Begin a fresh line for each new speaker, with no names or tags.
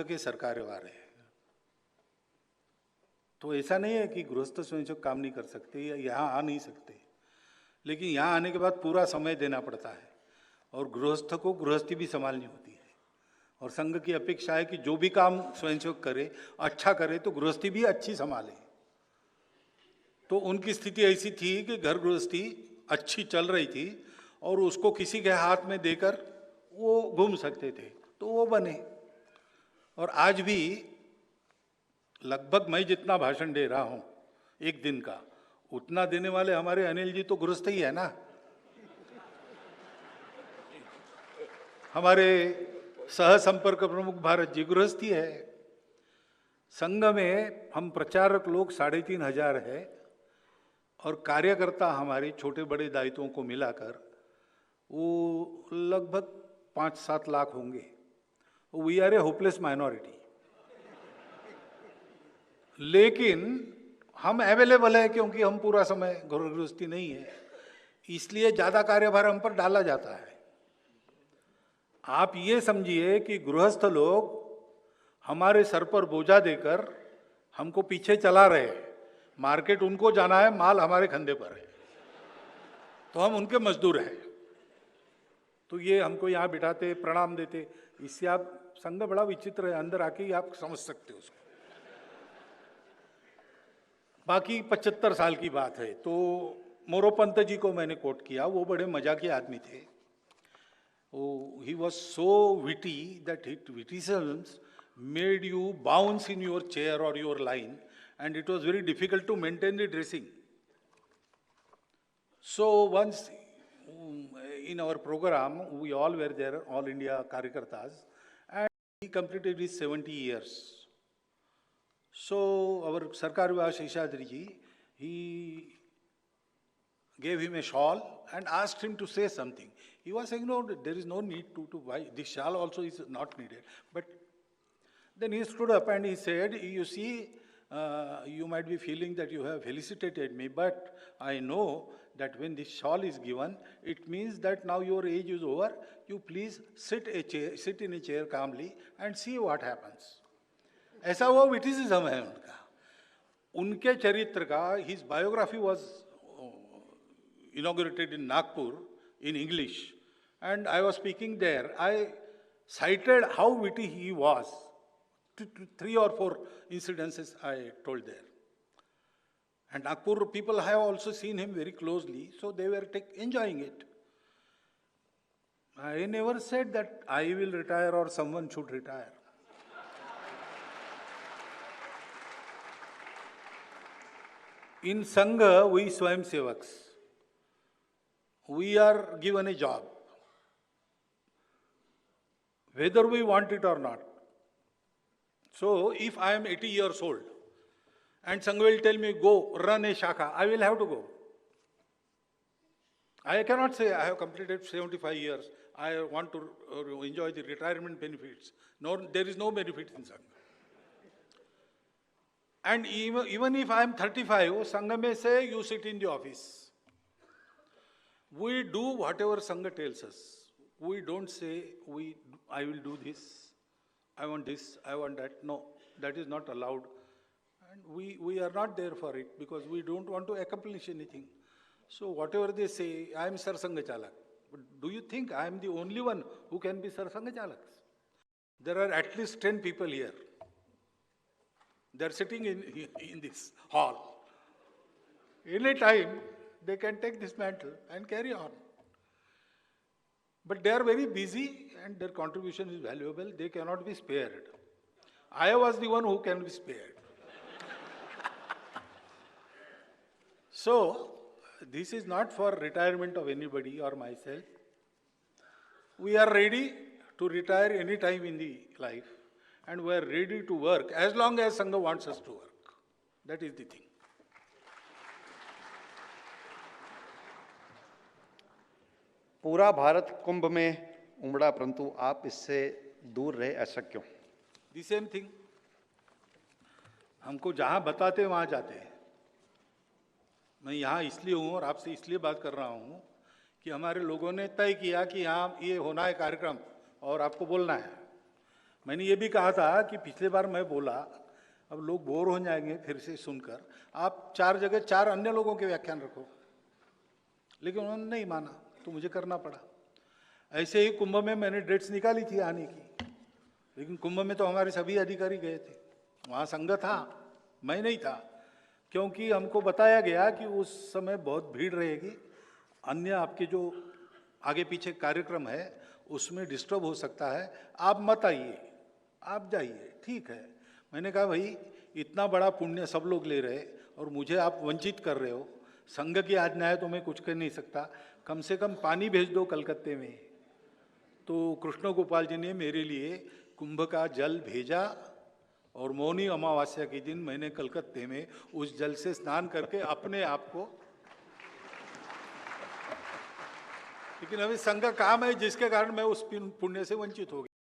के सरकारवार है। तो ऐसा नहीं है कि गृहस्थ स्वयंसेवक काम नहीं कर सकते या यहाँ आ नहीं सकते, लेकिन यहाँ आने के बाद पूरा समय देना पड़ता है और गृहस्थ को गृहस्थी भी संभालनी होती है। और संघ की अपेक्षा है कि जो भी काम स्वयंसेवक करे, अच्छा करे, तो गृहस्थी भी अच्छी संभाले। तो उनकी स्थिति ऐसी थी कि घर गृहस्थी अच्छी चल रही थी और उसको किसी के हाथ में देकर वो घूम सकते थे, तो वो बने। और आज भी लगभग मैं जितना भाषण दे रहा हूं एक दिन का, उतना देने वाले हमारे अनिल जी तो गृहस्थ ही है ना। हमारे सह संपर्क प्रमुख भारत जी गृहस्थी है। संघ में हम प्रचारक लोग 3500 है और कार्यकर्ता हमारे छोटे बड़े दायित्वों को मिलाकर वो लगभग 5-7 लाख होंगे। We are a hopeless minority, लेकिन हम अवेलेबल है क्योंकि हम पूरा समय गृहस्थी नहीं है, इसलिए ज्यादा कार्यभार हम पर डाला जाता है। आप ये समझिए कि गृहस्थ लोग हमारे सर पर बोझा देकर हमको पीछे चला रहे हैं। मार्केट उनको जाना है, माल हमारे कंधे पर है, तो हम उनके मजदूर हैं। तो ये हमको यहाँ बिठाते, प्रणाम देते, इससे आप संघ बड़ा विचित्र है, अंदर आके ही आप समझ सकते हो उसको। बाकी 75 साल की बात है। तो मोरोपंत जी को मैंने कोट किया, वो बड़े मजाकी आदमी थे। He was so witty that his witticisms made you bounce in your chair or your line, and it was very difficult to maintain the dressing. So once in our program, we all were there, all India Karyakartas, and he completed his 70 years. So our Sarkar Vivaha Sheshadri ji, he gave him a shawl and asked him to say something. He was saying, no, there is no need to buy. This shawl also is not needed. But then he stood up and he said, you see, you might be feeling that you have felicitated me, but I know that when this shawl is given, it means that now your age is over. You please sit in a chair calmly and see what happens. ऐसा वो विटिसिज्म है उनका। उनके चरित्र का, his biography was inaugurated in Nagpur in English, and I was speaking there. I cited how witty he was. 3 or 4 incidences I told there. And Nagpur people have also seen him very closely, so they were enjoying it. I never said that I will retire or someone should retire. In Sangha, we Swayamsevaks, we are given a job, whether we want it or not. So if I am 80 years old and Sangha will tell me, go run a shakha, I will have to go. I cannot say I have completed 75 years, I want to enjoy the retirement benefits. No, there is no benefit in Sangha. And even if I am 35, Sangha may say, you sit in the office. We do whatever Sangha tells us. We don't say, I will do this, I want that. No, that is not allowed. And we are not there for it because we don't want to accomplish anything. So whatever they say, I am Sar Sangha Chalak. But do you think I am the only one who can be Sar Sangha Chalak? There are at least 10 people here. They are sitting in this hall. Any time, they can take this mantle and carry on. But they are very busy and their contribution is valuable. They cannot be spared. I was the one who can be spared. So, this is not for retirement of anybody or myself. We are ready to retire any time in the life. And we are ready to work as long as Sangha wants us to work. That is the thing.
पूरा भारत कुंभ में उमड़ा, परंतु आप इससे दूर रहे, ऐसा क्यों?
The same thing. हमको जहां बताते वहां जाते हैं। मैं यहाँ इसलिए हूँ और आपसे इसलिए बात कर रहा हूँ कि हमारे लोगों ने तय किया कि यहाँ ये होना है कार्यक्रम और आपको बोलना है। मैंने ये भी कहा था कि पिछले बार मैं बोला, अब लोग बोर हो जाएंगे फिर से सुनकर, आप 4 जगह 4 अन्य लोगों के व्याख्यान रखो, लेकिन उन्होंने नहीं माना तो मुझे करना पड़ा। ऐसे ही कुंभ में मैंने डेट्स निकाली थी आने की, लेकिन कुंभ में तो हमारे सभी अधिकारी गए थे, वहाँ संघ था, मैं नहीं था, क्योंकि हमको बताया गया कि उस समय बहुत भीड़ रहेगी, अन्य आपके जो आगे पीछे कार्यक्रम है उसमें डिस्टर्ब हो सकता है, आप मत आइए, आप जाइए। ठीक है, मैंने कहा भाई इतना बड़ा पुण्य सब लोग ले रहे और मुझे आप वंचित कर रहे हो, संघ की आज्ञा है तो मैं कुछ कर नहीं सकता, कम से कम पानी भेज दो कलकत्ते में। तो कृष्ण गोपाल जी ने मेरे लिए कुंभ का जल भेजा और मौनी अमावस्या के दिन मैंने कलकत्ते में उस जल से स्नान करके अपने आप को, लेकिन अभी संघ का काम है जिसके कारण मैं उस पुण्य से वंचित हो गया।